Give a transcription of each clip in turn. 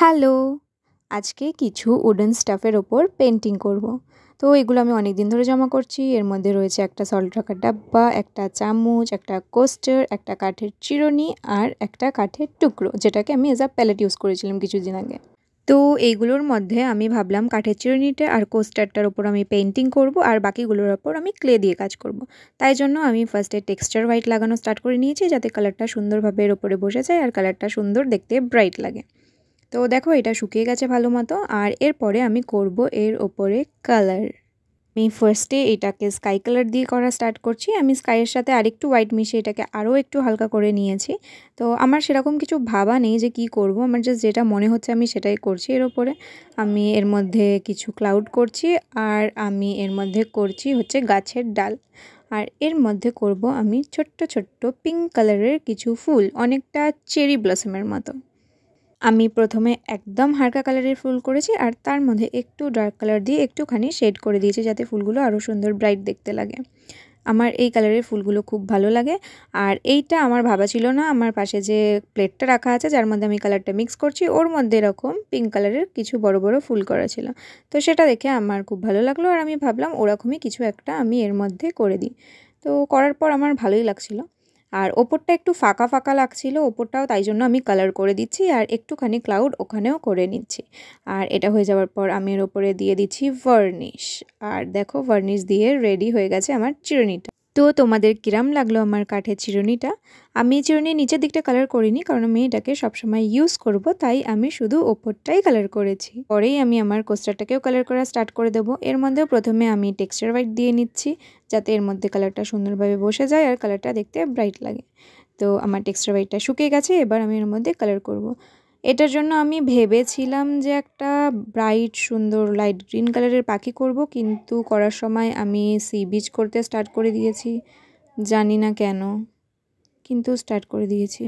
Hello! আজকে কিছু wooden স্টাফের ওপর পেন্টিং করব। তো এগুলো আমি অনেক দিন ধরে জমা করছি। এর মধ্যে রয়েছে একটা সল্ট রাখার ডাব্বা, একটা চামচ, একটা কোস্টার, একটা কাঠের চিরুনি আর একটা কাঠের টুকরো, যেটাকে আমি এজ আ প্যালেট ইউজ করেছিলাম কিছুদিন আগে। তো এইগুলোর মধ্যে আমি ভাবলাম কাঠের চিরুনিটা আর কোস্টারটার ওপর আমি পেন্টিং করব আর বাকিগুলোর ওপর আমি ক্লে দিয়ে কাজ করব। তাই জন্য আমি ফার্স্টে টেক্সচার হোয়াইট লাগানো স্টার্ট করে নিয়েছি, যাতে কালারটা সুন্দরভাবে এর ওপরে বসে যায় আর কালারটা সুন্দর দেখতে ব্রাইট লাগে। তো দেখো এটা শুকিয়ে গেছে ভালো মতো, আর এরপরে আমি করব এর ওপরে কালার। আমি ফার্স্টে এটাকে স্কাই কালার দিয়ে করা স্টার্ট করছি। আমি স্কাইয়ের সাথে আরেকটু হোয়াইট মিশিয়ে এটাকে আরও একটু হালকা করে নিয়েছি। তো আমার সেরকম কিছু ভাবা নেই যে কি করব, আমার জাস্ট যেটা মনে হচ্ছে আমি সেটাই করছি। এর ওপরে আমি এর মধ্যে কিছু ক্লাউড করছি, আর আমি এর মধ্যে করছি হচ্ছে গাছের ডাল, আর এর মধ্যে করব আমি ছোট্ট ছোট্ট পিঙ্ক কালারের কিছু ফুল, অনেকটা চেরি ব্লসমের মতো। আমি প্রথমে একদম হালকা কালারের ফুল করেছি আর তার মধ্যে একটু ডার্ক কালার দিয়ে একটুখানি শেড করে দিয়েছি, যাতে ফুলগুলো আরও সুন্দর ব্রাইট দেখতে লাগে। আমার এই কালারের ফুলগুলো খুব ভালো লাগে। আর এইটা আমার ভাবা ছিল না, আমার পাশে যে প্লেটটা রাখা আছে যার মধ্যে আমি কালারটা মিক্স করছি, ওর মধ্যে এরকম পিঙ্ক কালারের কিছু বড় বড় ফুল করা ছিল। তো সেটা দেখে আমার খুব ভালো লাগলো, আর আমি ভাবলাম ওরকমই কিছু একটা আমি এর মধ্যে করে দিই। তো করার পর আমার ভালোই লাগছিলো। আর ওপরটা একটু ফাঁকা ফাঁকা লাগছিল ওপরটাও, তাই জন্য আমি কালার করে দিচ্ছি আর একটুখানি ক্লাউড ওখানেও করে নিচ্ছি। আর এটা হয়ে যাওয়ার পর আমি এর ওপরে দিয়ে দিচ্ছি ভার্নিশ। আর দেখো ভার্নিশ দিয়ে রেডি হয়ে গেছে আমার চিরুনিটা। তো তোমাদের কিরাম লাগলো আমার কাঠের চিরুনিটা? আমি চিরুনির নিচের দিকটা কালার করিনি, কারণ আমি এটাকে সবসময় ইউজ করব, তাই আমি শুধু ওপরটাই কালার করেছি। পরেই আমি আমার কোস্টারটাকেও কালার করা স্টার্ট করে দেবো। এর মধ্যেও প্রথমে আমি টেক্সচার হোয়াইট দিয়ে নিচ্ছি, যাতে এর মধ্যে কালারটা সুন্দরভাবে বসে যায় আর কালারটা দেখতে ব্রাইট লাগে। তো আমার টেক্সচার হোয়াইটটা শুকিয়ে গেছে, এবার আমি এর মধ্যে কালার করব। এটার জন্য আমি ভেবেছিলাম যে একটা ব্রাইট সুন্দর লাইট গ্রিন কালারের পাখি করব, কিন্তু করার সময় আমি সি বিচ করতে স্টার্ট করে দিয়েছি, জানি না কেন, কিন্তু স্টার্ট করে দিয়েছি।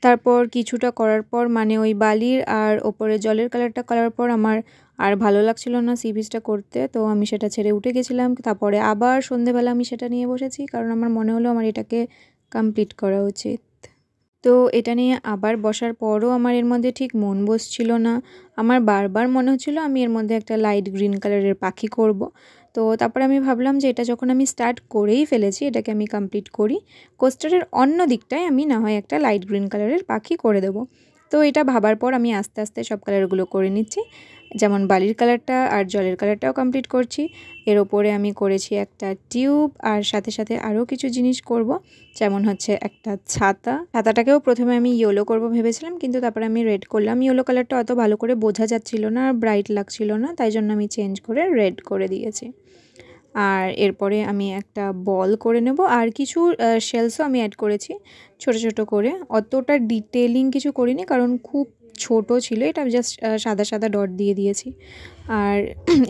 তারপর কিছুটা করার পর মানে ওই বালির আর ওপরে জলের কালারটা করার পর আমার আর ভালো লাগছিল না সি বিচটা করতে, তো আমি সেটা ছেড়ে উঠে গেছিলাম। তারপরে আবার সন্ধেবেলা আমি সেটা নিয়ে বসেছি, কারণ আমার মনে হলো আমার এটাকে কমপ্লিট করা উচিত। তো এটা নিয়ে আবার বসার পরও আমার এর মধ্যে ঠিক মন বসছিল না। আমার বারবার মনে হচ্ছিলো আমি এর মধ্যে একটা লাইট গ্রিন কালারের পাখি করব। তো তারপরে আমি ভাবলাম যে এটা যখন আমি স্টার্ট করেই ফেলেছি, এটাকে আমি কমপ্লিট করি। কোস্টারের অন্য দিকটায় আমি না হয় একটা লাইট গ্রিন কালারের পাখি করে দেবো। তো এটা ভাবার পর আমি আস্তে আস্তে সব কালারগুলো করে নিচ্ছি, যেমন বালির কালারটা আর জলের কালারটাও কমপ্লিট করছি। এর ওপরে আমি করেছি একটা টিউব, আর সাথে সাথে আরও কিছু জিনিস করব, যেমন হচ্ছে একটা ছাতাটাকেও প্রথমে আমি ইয়েলো করব ভেবেছিলাম, কিন্তু তারপরে আমি রেড করলাম। ইয়েলো কালারটা অত ভালো করে বোঝা যাচ্ছিল না আর ব্রাইট লাগছিল না, তাই জন্য আমি চেঞ্জ করে রেড করে দিয়েছি। আর এরপরে আমি একটা বল করে নেব, আর কিছু শেলসও আমি অ্যাড করেছি ছোট ছোট করে। অতটা ডিটেলিং কিছু করিনি, কারণ খুব ছোট ছিল, এটা জাস্ট সাদা সাদা ডট দিয়ে দিয়েছি। আর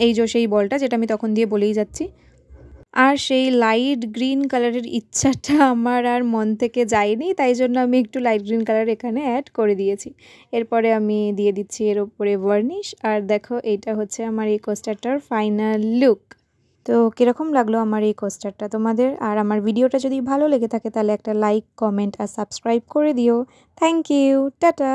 এই যে সেই বলটা যেটা আমি তখন দিয়ে বলেই যাচ্ছি, আর সেই লাইট গ্রিন কালারের ইচ্ছাটা আমার আর মন থেকে যায়নি, তাই জন্য আমি একটু লাইট গ্রিন কালার এখানে অ্যাড করে দিয়েছি। এরপরে আমি দিয়ে দিচ্ছি এর ওপরে ভার্নিশ, আর দেখো এইটা হচ্ছে আমার এই কোস্টারটার ফাইনাল লুক। তো কীরকম লাগলো আমার এই কোস্টারটা তোমাদের? আর আমার ভিডিওটা যদি ভালো লেগে থাকে তাহলে একটা লাইক, কমেন্ট আর সাবস্ক্রাইব করে দিও। Thank you, tata.